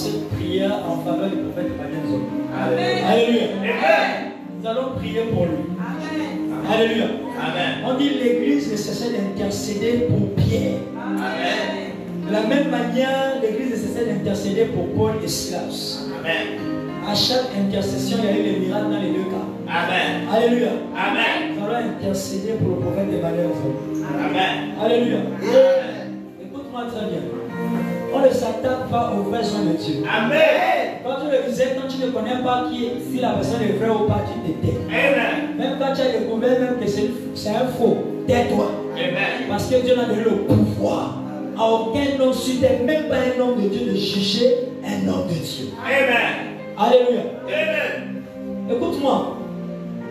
cette prière en faveur du prophète Emmanuel Zomo. Amen. Alléluia. Amen. Nous allons prier pour lui. Amen. Alléluia. Amen. On dit l'église ne cessait d'intercéder pour Pierre. Amen. De la même manière, l'église ne cessait d'intercéder pour Paul et Silas. Amen. À chaque intercession, il y a eu des miracles dans les deux cas. Amen. Alléluia. Amen. Nous allons intercéder pour le prophète Emmanuel Zomo. Amen. Alléluia. Amen. Écoute-moi très bien. On ne s'attaque pas aux vrais gens de Dieu. Amen. Quand tu le disais, quand tu ne connais pas si la personne est vraie ou pas, tu te tais. Amen. Même quand tu as découvert même que c'est un faux, tais-toi. Amen. Parce que Dieu n'a donné le pouvoir à aucun homme sur terre, même pas un homme de Dieu, de juger un homme de Dieu. Amen. Alléluia. Amen. Écoute-moi,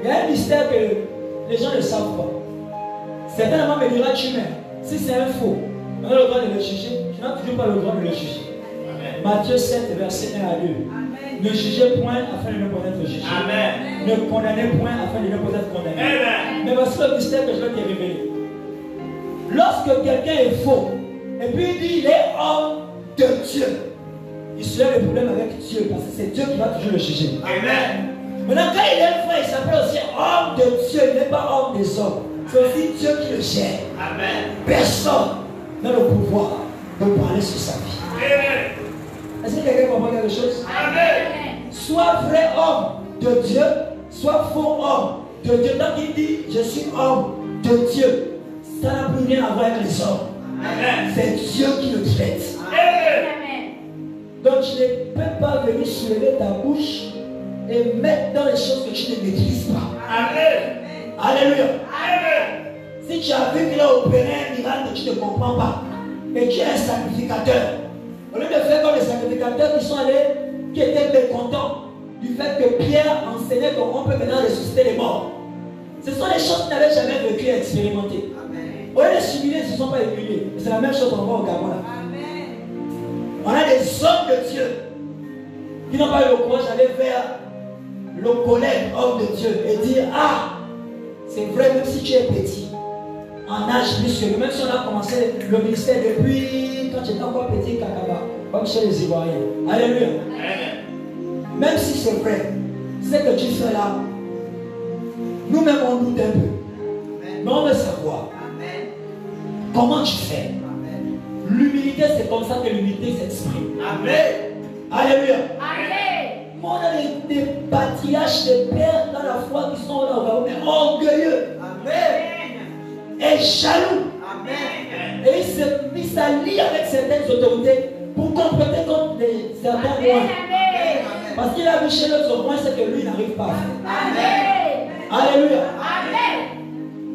il y a un mystère que les gens ne savent pas. Certainement me dira tu mets. Si c'est un faux, on a le droit de le juger. Tu n'as toujours pas le droit de le juger. Amen. Matthieu 7, verset 1 à 2. Amen. Ne jugez point afin de ne pas être jugé. Amen. Ne condamnez point afin de ne pas être condamné. Amen. Mais voici le mystère que je vais te révéler. Lorsque quelqu'un est faux, et puis il dit il est homme de Dieu, il se lève le problème avec Dieu, parce que c'est Dieu qui va toujours le juger. Amen. Maintenant, quand il est vrai, il s'appelle aussi homme de Dieu, il n'est pas homme des hommes. C'est aussi Dieu qui le gère. Amen. Personne n'a le pouvoir de parler sur sa vie. Amen. Est-ce que quelqu'un comprend quelque chose? Amen. Soit vrai homme de Dieu, soit faux homme de Dieu. Donc il dit, je suis homme de Dieu. Ça n'a plus rien à voir avec les hommes. Amen. C'est Dieu qui le traite. Amen. Donc tu ne peux pas venir soulever ta bouche et mettre dans les choses que tu ne maîtrises pas. Amen. Alléluia. Amen. Si tu as vu qu'il a opéré un miracle que tu ne comprends pas, et tu es un sacrificateur, au lieu de faire comme les sacrificateurs qui sont allés, qui étaient mécontents du fait que Pierre enseignait qu'on peut maintenant ressusciter les morts. Ce sont des choses qu'ils n'avaient jamais vécues et expérimentées. Au lieu de simuler, ils ne se sont pas émulés. C'est la même chose qu'on voit au Gabon là. On a des hommes de Dieu qui n'ont pas eu le courage d'aller vers le collègue homme de Dieu et dire ah, c'est vrai, même si tu es petit, en âge plus que nous, même si on a commencé le ministère depuis quand tu étais encore petit, Kakaba, comme chez les Ivoiriens. Alléluia. Amen. Même si c'est vrai, ce que tu fais là, nous-mêmes on doute un peu. Mais on veut savoir comment tu fais. L'humilité, c'est comme ça que l'humilité s'exprime. Amen. Alléluia. Amen. On a des patriarches, des pères dans la foi qui sont là au Gabon, mais orgueilleux. Amen. Et jaloux. Amen. Et il s'allie avec certaines autorités pour compléter contre certains moyens. Parce qu'il a vu chez l'autre point ce que lui n'arrive pas à faire. Amen. Alléluia. Amen.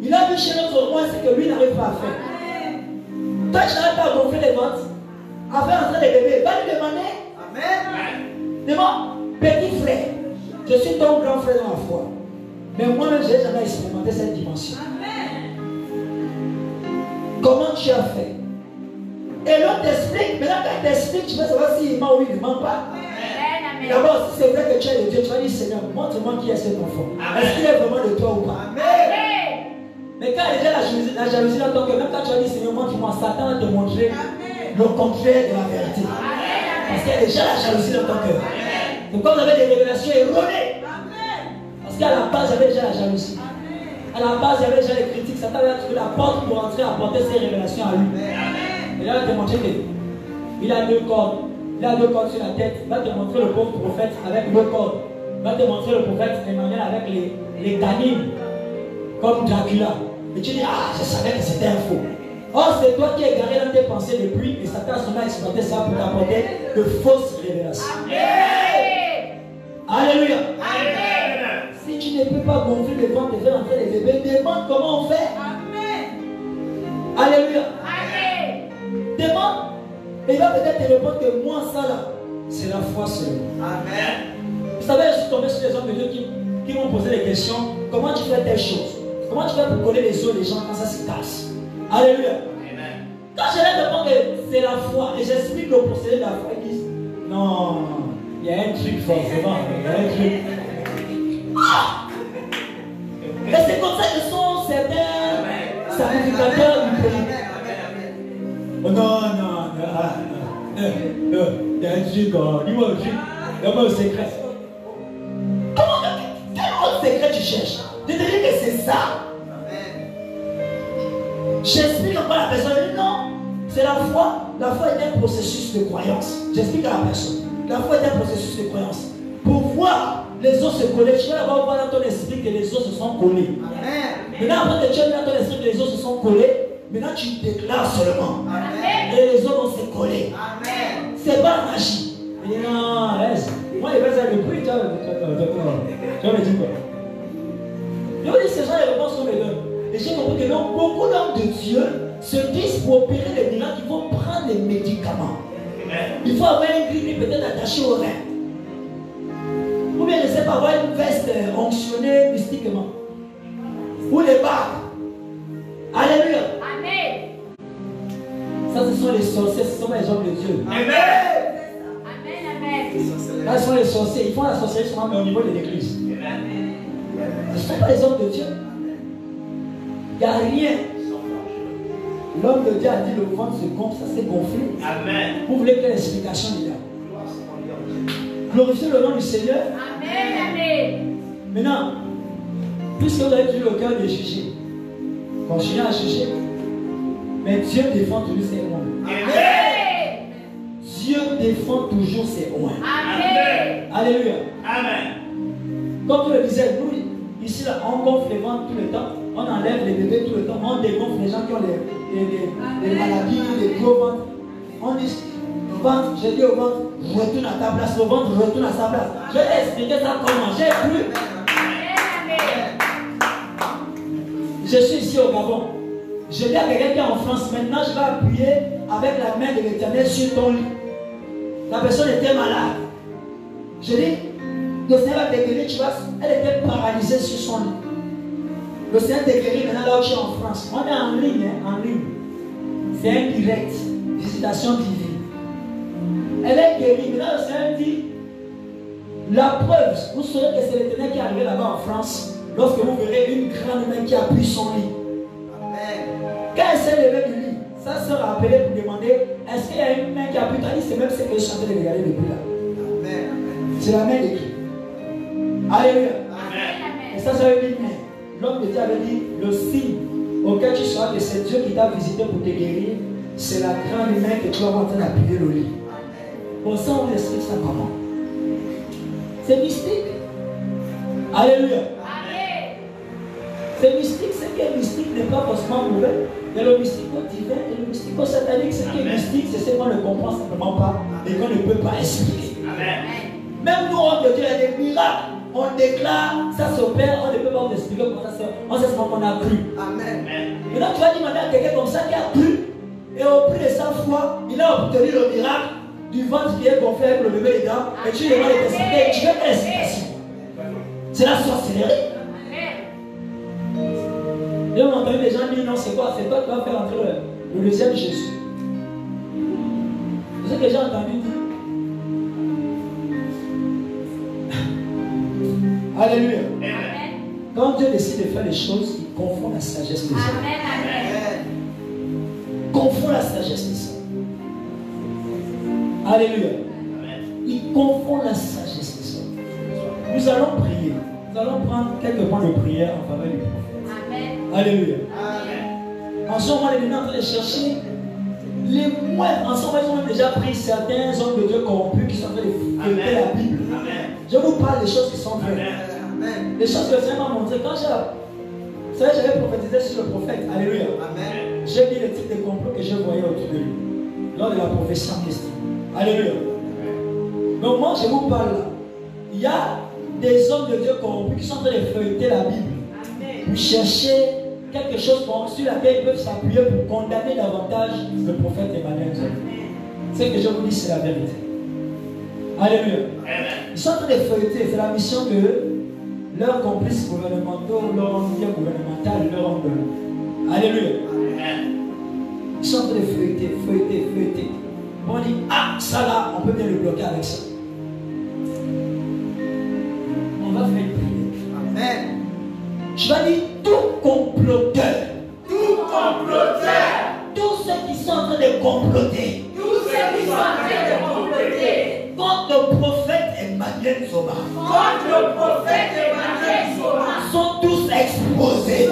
Il a vu chez l'autre point ce que lui n'arrive pas à faire. Toi, tu n'arrives pas à gonfler les ventes, à faire entrer les bébés. Va lui demander. Amen. Demande, petit frère, je suis ton grand frère dans la foi. Mais moi-même, je n'ai jamais expérimenté cette dimension. Comment tu as fait? Et l'autre t'explique. Maintenant, quand il t'explique, tu vas savoir s'il ment ou il ne ment pas. D'abord, si c'est vrai que tu es de Dieu, tu vas dire Seigneur, montre-moi qui est cet enfant. Est-ce qu'il est vraiment de toi ou pas? Mais quand il y a la jalousie dans ton cœur, même quand tu vas dire Seigneur, montre-moi, Satan va te montrer le contraire de la vérité. Parce qu'il y a déjà la jalousie dans ton cœur. Donc, quand vous avez des révélations erronées, parce qu'à la base, il y avait déjà la jalousie. À la base, il y avait déjà les critiques. Satan avait trouvé la porte pour entrer à apporter ses révélations à lui. Et là, il va te montrer qu'il a deux cordes. Il a deux cordes sur la tête. Il va te montrer le pauvre prophète avec deux cordes. Il va te montrer le prophète Emmanuel avec les canines, comme Dracula. Et tu dis, ah, je savais que c'était un faux. Or, c'est toi qui es garé dans tes pensées depuis, et Satan a seulement exploité ça pour t'apporter de fausses révélations. Alléluia. Amen. Si tu ne peux pas gonfler le ventre et faire entrer les bébés, demande comment on fait. Alléluia. Demande. Et il va peut-être te répondre que moi, ça là, c'est la foi seulement. Amen. Vous savez, je suis tombé sur les hommes de Dieu qui m'ont posé des questions. Comment tu fais telle chose? Comment tu fais pour coller les os des gens quand ça se casse? Alléluia. Amen. Quand je leur réponds que c'est la foi et j'explique le procédé de la foi, ils disent non, il y a un truc forcément, il y a un truc. Ah! Et c'est comme ça que sont certains sacrificateurs du pays. Oh non, non, non. Il y a un truc, dis-moi un truc. Donne-moi un secret. Quel autre secret tu cherches? Je te dis que c'est ça. J'explique encore à la personne. Je dis non, c'est la foi. La foi est un processus de croyance. J'explique à la personne. La foi est un processus de croyance. Pour voir les os se coller, tu vas d'abord voir dans ton esprit que les os se sont collés. Maintenant, après que tu as vu dans ton esprit que les os se sont collés, maintenant tu déclares seulement. Et les os vont se coller. C'est pas la magie. Il dit non, laisse. Moi, il va dire le bruit, tu vas me dire quoi? Je vous dis, ces gens, les réponses qu'on me donne. Et j'ai compris que donc, beaucoup d'hommes de Dieu se disent pour opérer les miracles, ils vont prendre des médicaments. Il faut avoir un gris peut-être attaché au rein. Ou bien, je ne sais pas, avoir une veste onctionnée mystiquement. Ou les barres. Alléluia. Amen. Ça, ce sont les sorciers, ce sont les hommes de Dieu. Amen. Amen. Là, ce sont les sorciers. Ils font la sorcellerie seulement, mais au niveau de l'église. Ce ne sont pas les hommes de Dieu. Il n'y a rien. L'homme de Dieu a dit le ventre se gonfle, ça s'est gonflé. Amen. Vous voulez quelle explication il y a? Glorifiez le nom du Seigneur. Amen. Amen. Maintenant, puisque vous avez toujours le cœur de juger, continuez à juger. Mais Dieu défend toujours ses oins. Amen. Dieu défend toujours ses oins. Amen. Alléluia. Amen. Comme tu le disais, nous, ici, là, on gonfle les ventres tout le temps. On enlève les bébés tout le temps. On dégonfle les gens qui ont les maladies, les gros ventres. On dit, ventre, j'ai dit au ventre, retourne à ta place. Le ventre retourne à sa place. Je vais expliquer ça comment. J'ai cru. Je suis ici au Gabon. Je dis à quelqu'un qui est en France, maintenant je vais appuyer avec la main de l'Éternel sur ton lit. La personne était malade. Je dis, le Seigneur va te guérir, tu vois. Elle était paralysée sur son lit. Le Seigneur te guérit maintenant là où tu es en France. On est en ligne, hein, en ligne. C'est un direct. Visitation divine. Elle est guérie. Maintenant le Seigneur dit, la preuve, vous saurez que c'est l'Éternel qui est arrivé là-bas en France. Lorsque vous verrez une grande main qui appuie son lit. Amen. Quand elle s'est levée du lit, sa soeur a appelé pour demander est-ce qu'il y a une main qui appuie? Elle dit c'est même ce que je suis en train de regarder depuis là. Amen. C'est la main de qui? Alléluia. Amen. Et ça veut dire l'homme de Dieu avait dit le signe auquel tu sauras que c'est Dieu qui t'a visité pour te guérir, c'est la grande main que tu vas en train d'appuyer le lit. Bon, ça on explique ça comment? C'est mystique. Alléluia. C'est mystique, ce qui est mystique n'est pas forcément mauvais. Il y a le mystico-divin et le mystico-satanique. Ce qui est mystique, c'est ce qu'on ne comprend simplement pas et qu'on ne peut pas expliquer. Amen. Même nous, hommes de Dieu, il y a des miracles. On déclare, ça s'opère, on ne peut pas vous expliquer comment ça se fait. On sait seulement qu'on a cru. Amen. Maintenant, tu vas demander à quelqu'un comme ça qui a cru et au prix de sa foi, il a obtenu le miracle du ventre qui est gonflé avec le bébé dedans et tu lui demandes de t'expliquer. Tu veux quelle explication? C'est la sorcellerie. Et on a entendu des gens dire non, c'est quoi? C'est toi qui vas faire entrer le deuxième Jésus. C'est ce que j'ai entendu dire. Alléluia. Amen. Quand Dieu décide de faire les choses, il confond la sagesse des hommes. Amen. Confond la sagesse des hommes. Alléluia. Amen. Il confond la sagesse des hommes. Nous allons prier. Nous allons prendre quelques points de prière en faveur du prophète. Alléluia. Amen. En ce moment, les gens sont en train de chercher les moyens. En ce moment, ils ont déjà pris certains hommes de Dieu corrompus qui sont en train de feuilleter la Bible. Amen. Je vous parle des choses qui sont vraies. Amen. Les choses que le Seigneur m'a montrées. Quand j'avais prophétisé sur le prophète, alléluia. Amen. J'ai mis le type de complot que je voyais autour de lui lors de la prophétie en question. Alléluia. Donc, moi, je vous parle là. Il y a des hommes de Dieu corrompus qui sont en train de feuilleter la Bible. Pour chercher quelque chose sur laquelle ils peuvent s'appuyer pour condamner davantage le prophète Emmanuel. Ce que je vous dis, c'est la vérité. Alléluia. Ils sont en train de feuilleter, c'est la mission que leurs complices gouvernementaux, leur homme gouvernemental, leur homme de... Alléluia. Ils sont en train de feuilleter. Bon, on dit, ah, ça là, on peut bien le bloquer avec ça. On va faire une prière. Amen. Je vais dire tout comploteur. Tous ceux qui sont en train de comploter. Contre le prophète Emmanuel Zoma. Sont tous exposés.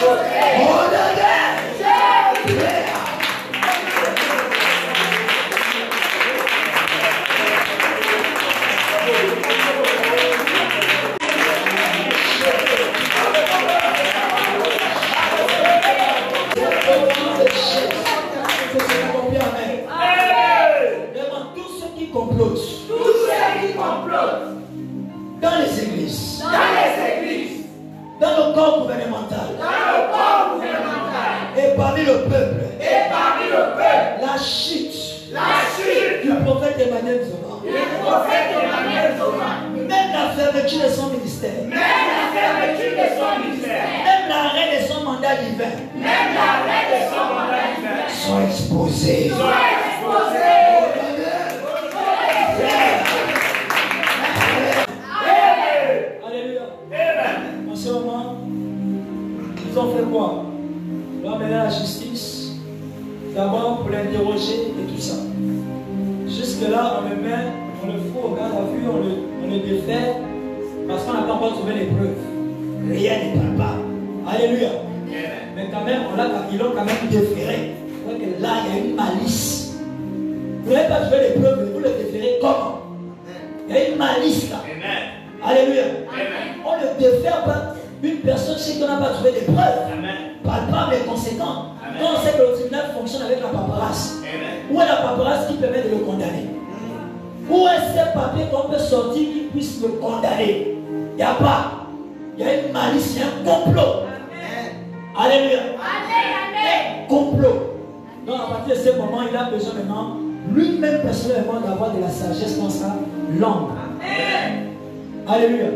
Oh, dans les églises, dans le corps gouvernemental, et parmi le peuple, la chute du prophète Emmanuel Zoma, même la fermeture de son ministère, même l'arrêt de son mandat divin, sont exposés. En ce moment, ils ont fait quoi? Ils ont amené la justice, d'abord pour l'interroger et tout ça. Jusque-là, on le met, on le fout au garde à vue, on le défait, parce qu'on n'a pas encore trouvé les preuves. Rien n'est palpable. Alléluia. Mais quand même, ils l'ont quand même déféré. Vous voyez que là, il y a une malice. Vous n'avez pas trouvé les preuves, mais vous le déférez comment? Il y a une malice là. Alléluia. On ne défère pas une personne si on n'a pas trouvé des preuves. Palpables et conséquentes. Quand on sait que le tribunal fonctionne avec la paperasse. Où est la paperasse qui permet de le condamner? Où est ce papier qu'on peut sortir qui puisse le condamner? Il n'y a pas. Il y a une malice, il y a un complot. Alléluia. Complot. Donc à partir de ce moment, il a besoin maintenant, lui-même personnellement, d'avoir de la sagesse dans sa langue. Alléluia.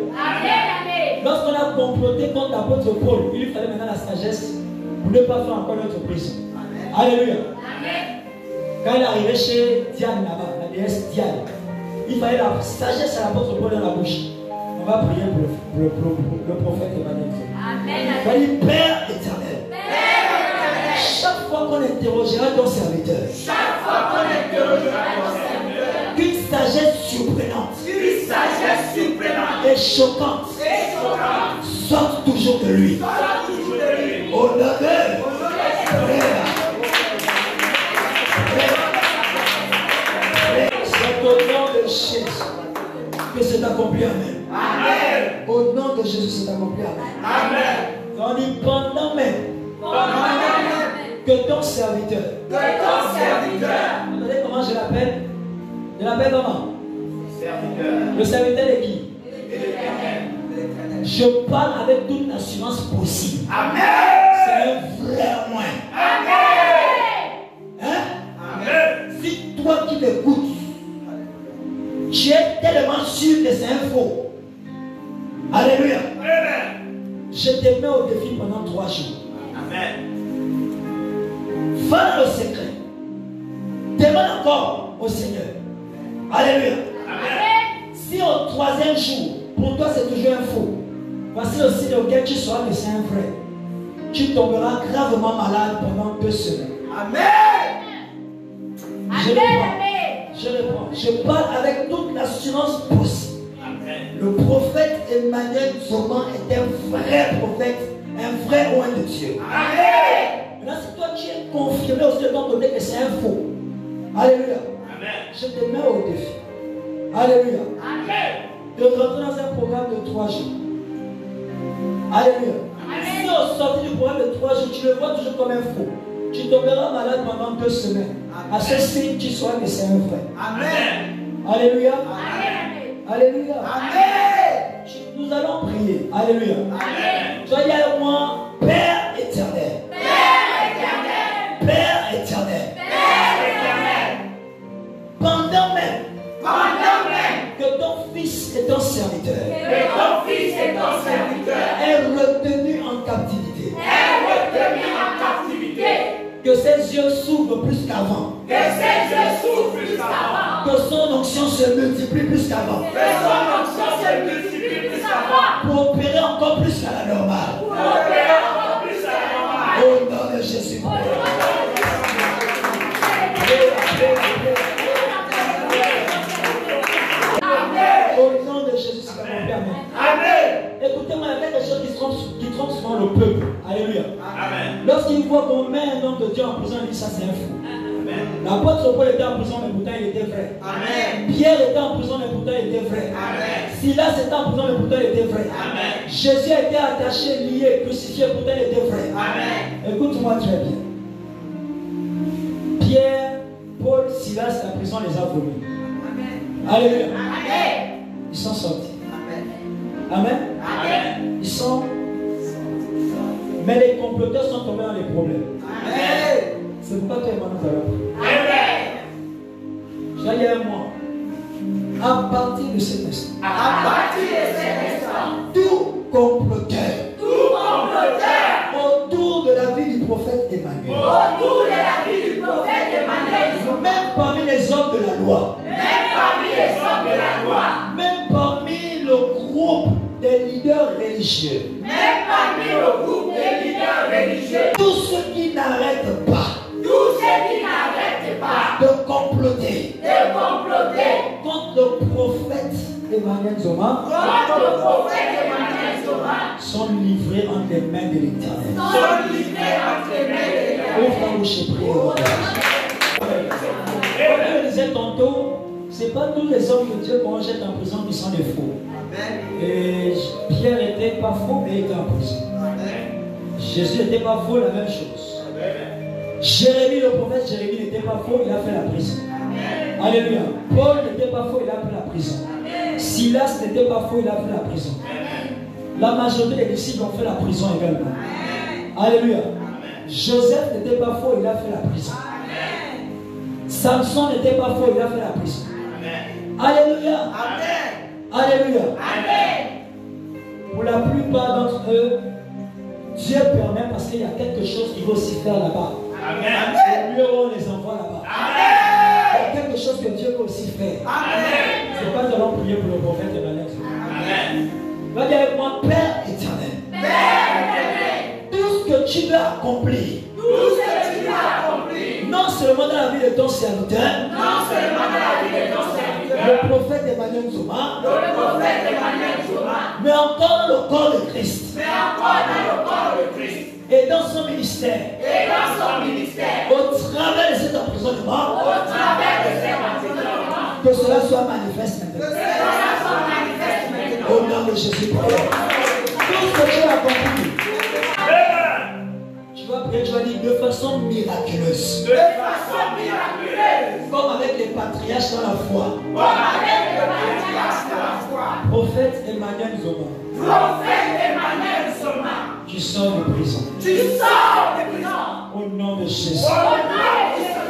Lorsqu'on a comploté contre l'apôtre Paul, il lui fallait maintenant la sagesse pour ne pas faire encore notre prison. Alléluia. Quand il est arrivé chez Diane là-bas, la déesse Diane, il fallait la sagesse à l'apôtre Paul dans la bouche. On va prier pour le prophète Emmanuel. Il fallait Père éternel. Chaque fois qu'on interrogera ton serviteur, qu'une sagesse surprenante et choquante sorte toujours de lui. Au nom de c'est au nom de Jésus que c'est accompli. Amen. Au nom de Jésus, c'est accompli. Amen. On dit pendant même que ton serviteur. Regardez comment je l'appelle. Je l'appelle comment? Le serviteur est qui? Je parle avec toute l'assurance possible. C'est un vrai moins. Hein? Si toi qui m'écoutes, tu es tellement sûr que c'est un faux. Alléluia. Je te mets au défi pendant 3 jours. Va dans le secret. Demande encore au Seigneur. Alléluia. Si au 3e jour, pour toi c'est toujours un faux, voici le signe auquel tu sauras que c'est un vrai. Tu tomberas gravement malade pendant 2 semaines. Je reprends. Je parle avec toute l'assurance possible. Le prophète Emmanuel Zoma est un vrai prophète, un vrai oint de Dieu. Maintenant, si toi tu es confirmé aussi de ton côté que c'est un faux, alléluia, je te mets au défi. Alléluia. De rentrer dans un programme de 3 jours. Alléluia. Si au sortir du programme de 3 jours, tu le vois toujours comme un faux, tu tomberas malade pendant 2 semaines. À ce signe, tu sauras que c'est un vrai. Alléluia. Alléluia. Nous allons prier. Alléluia. Soyez avec moi, Père éternel. Père éternel. Pendant même que ton fils et ton serviteur est retenu en captivité. Que ses yeux s'ouvrent plus qu'avant. Que son onction se multiplie plus qu'avant. Pour opérer encore plus qu'à la normale. Au nom de Jésus. souvent le peuple. Alléluia. Amen. Lorsqu'il voit qu'on met un homme de Dieu en prison, il dit ça c'est un fou. Amen. L'apôtre Paul était en prison, mais pourtant il était vrai. Amen. Pierre était en prison, mais pourtant il était vrai. Amen. Silas était en prison, mais pourtant il était vrai. Amen. Jésus a été attaché, lié, crucifié, pourtant il était vrai. Amen. Écoute-moi très bien. Pierre, Paul, Silas, la prison les a vomis. Alléluia. Amen. Ils sont sortis. Amen. Amen. Amen. Ils sont. Mais les comploteurs sont tombés dans les problèmes. Amen. C'est pourquoi toi et moi nous allons. Amen. J'ai dit un mois. À partir de cet instant, À partir de cet instant, tout comploteur tout comploteur autour de la vie du prophète Emmanuel, autour de la vie du prophète Emmanuel, même parmi les hommes de la loi, même parmi les hommes de la loi, même parmi le groupe des leaders religieux, même parmi le groupe des leaders religieux, tous ceux qui n'arrêtent pas tous ceux qui n'arrêtent pas de comploter de comploter contre le prophète Emmanuel Zoma contre le prophète Emmanuel Zoma sont livrés entre les mains de l'Éternel. sont livrés entre les mains de l'Éternel. Ouvre ta bouche et prie au Père. Comme je le disais tantôt, ce n'est pas tous les hommes de Dieu qu'on jette en prison qui sont des faux. Et Pierre n'était pas faux, mais il était en prison. Jésus n'était pas faux, la même chose. Jérémie, le prophète Jérémie n'était pas faux, il a fait la prison. Alléluia. Paul n'était pas faux, il a fait la prison. Silas n'était pas faux, il a fait la prison. La majorité des disciples ont fait la prison également. Alléluia. Joseph n'était pas faux, il a fait la prison. Samson n'était pas faux, il a fait la prison. Alléluia. Alléluia. Pour la plupart d'entre eux, Dieu permet parce qu'il y a quelque chose qu'il veut aussi faire là-bas. Au lieu où on les envoie là-bas. Il y a quelque chose que Dieu veut aussi faire. C'est pas de l'homme prier pour le prophète Emmanuel. Va dire avec moi, Père éternel. Tout ce que tu veux accomplir. Non seulement dans la vie de ton serviteur. Le prophète Emmanuel Zoma. Mais encore dans le corps de Christ. Et dans son ministère. Au travers de cet emprisonnement. Que cela soit manifeste maintenant. Au nom de Jésus. Tout ce que tu as accompli. Tu vas prier, tu vas dire de façon miraculeuse. Comme avec les patriarches dans la foi. Prophète Emmanuel Zoma. Tu sors de prison. Au nom de Jésus.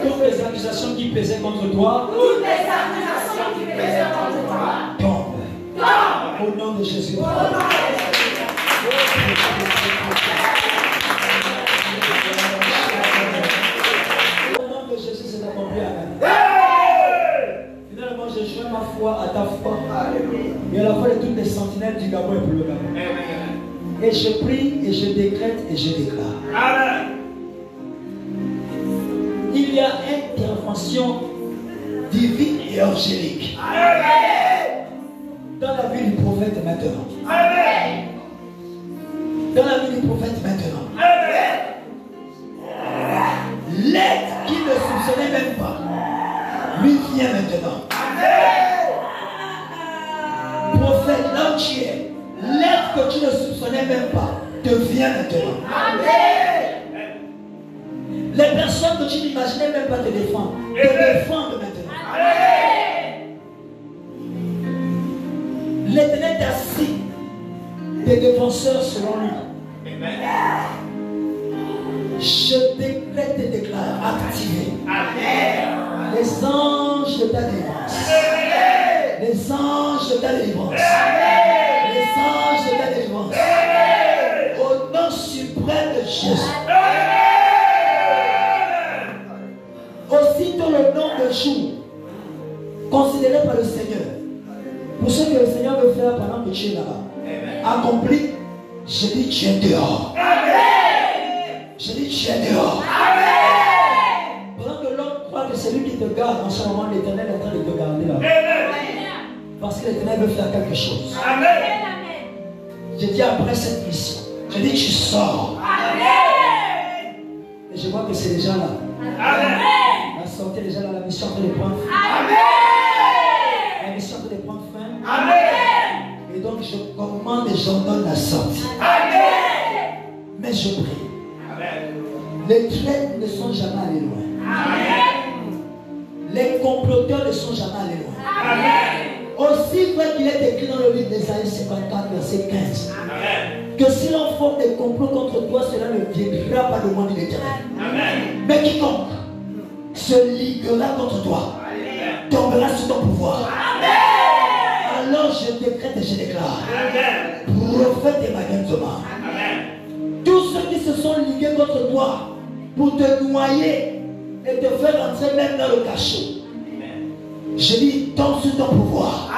Toutes les accusations qui pesaient contre toi. Tombent. Au nom de Jésus. Au nom de Jésus, c'est accompli. Amen. Finalement, je joins ma foi à ta foi. Et à la foi de toutes les sentinelles du Gabon et pour le Gabon. Et je prie, et je décrète, et je déclare. Amen. Il y a intervention divine et angélique dans la vie du prophète maintenant. Dans la vie du prophète maintenant. L'aide qu'il ne soupçonnait même pas lui vient maintenant. Prophète, là où tu es, l'aide que tu ne soupçonnais même pas te vient maintenant. Les personnes que tu n'imaginais même pas te défendre, te défendent maintenant. L'Éternel t'a assis des défenseurs selon lui. Je décrète et déclare activé. Les anges de ta délivrance. Les anges de ta délivrance. Les anges de ta délivrance. Au nom suprême de Jésus. Aussitôt le nom de jour considéré par le Seigneur, pour ce que le Seigneur veut faire pendant que tu es là-bas, accompli, je dis tu es dehors. Je dis tu es dehors. Pendant que l'homme croit que c'est lui qui te garde, en ce moment l'Éternel est en train de te garder là. Parce que l'Éternel veut faire quelque chose. Je dis après cette mission, Je dis tu sors. Et je vois que c'est déjà là. La sortie est déjà là, la mission de les prendre fin. La mission de les prendre fin. Et donc je commande et j'ordonne la sortie. Mais je prie. Les traîtres ne sont jamais allés loin. Les comploteurs ne sont jamais allés loin. Aussi vrai qu'il est écrit dans le livre d'Ésaïe 54, verset 15. Que si l'on forme des complots contre toi, cela ne viendra pas de moi ni l'Éternel. Mais quiconque se liguera contre toi tombera sous ton pouvoir. Alors je décrète et je déclare, prophète Emmanuel Thomas, tous ceux qui se sont ligués contre toi pour te noyer et te faire entrer même dans le cachot, je dis, tombe sous ton pouvoir.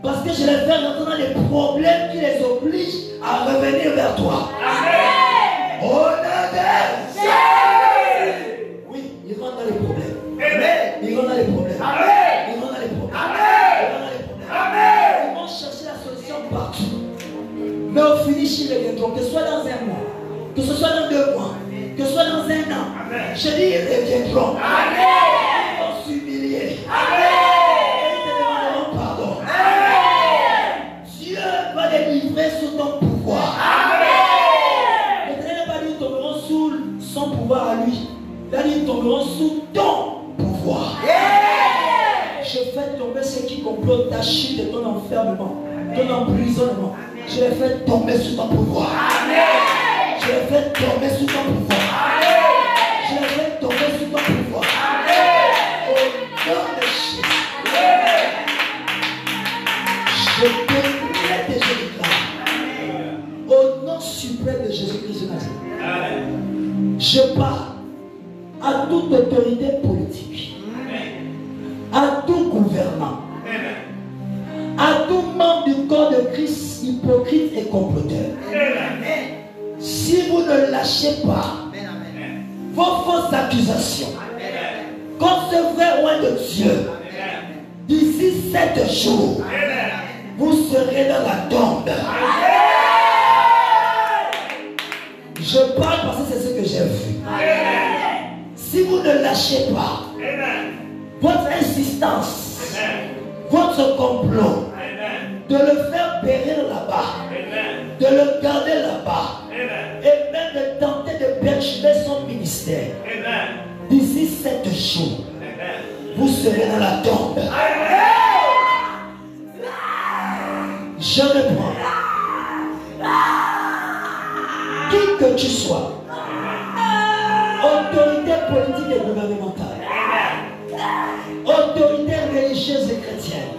Parce que je les fais rentrer dans les problèmes qui les obligent à revenir vers toi. Au nom de Jésus. Oui, ils rentrent dans les problèmes. Ils rentrent dans les problèmes. Ils rentrent dans les problèmes. Ils rentrent dans les problèmes. Ils vont chercher la solution partout. Mais au finish, ils reviendront. Que ce soit dans un mois, que ce soit dans 2 mois, que ce soit dans 1 an. Je dis, ils reviendront. Ils vont s'humilier. Ils te demanderont pardon. Dieu va les livrer sous ton pouvoir. L'Éternel n'a pas dit qu'ils tomberont sous son pouvoir à lui. Il a dit qu'ils tomberont sous ton pouvoir. Je fais tomber ceux qui complotent ta chute et ton enfermement, ton emprisonnement. Je les fais tomber sous ton pouvoir. Je les fais tomber sous ton pouvoir. Je les fais tomber sous ton pouvoir. Au nom de Jésus. Je décrète et je déclare. Au nom suprême de Jésus-Christ de Nazareth. Je parle à toute autorité politique, à tout gouvernant, à tout membre du corps de Christ hypocrite et comploteur. Si vous ne lâchez pas vos fausses accusations contre ce vrai roi de Dieu, d'ici 7 jours, vous serez dans la tombe. Je parle parce que c'est ce que j'ai vu. Si vous ne lâchez pas votre insistance, votre complot, de le faire périr là-bas, de le garder là-bas, et même de tenter de perturber son ministère, d'ici 7 jours, vous serez dans la tombe. Je reprends. Qui que tu sois, autorité politique et gouvernementale, autorité religieuse et chrétienne,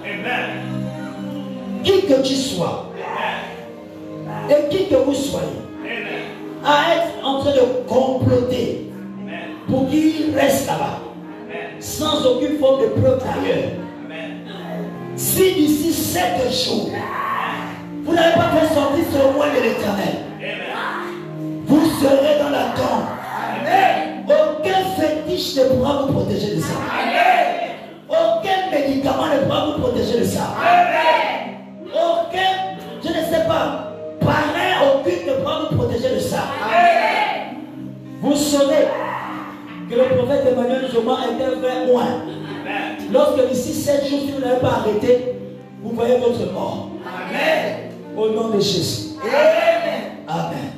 qui que tu sois, et qui que vous soyez, à être en train de comploter pour qu'il reste là-bas, sans aucune forme de preuve ailleurs. Si d'ici 7 jours, vous n'avez pas fait sortir ce roi de l'Éternel, vous serez dans la tombe. Aucun fétiche ne pourra vous protéger de ça. Aucun médicament ne pourra vous protéger de ça. Aucun, je ne sais pas, parrain aucun ne pourra vous protéger de ça. Vous saurez que le prophète Emmanuel Thomas était vrai loin. Lorsque d'ici 7 jours, si vous n'avez pas arrêté, vous voyez votre mort. Au nom de Jésus. Amen.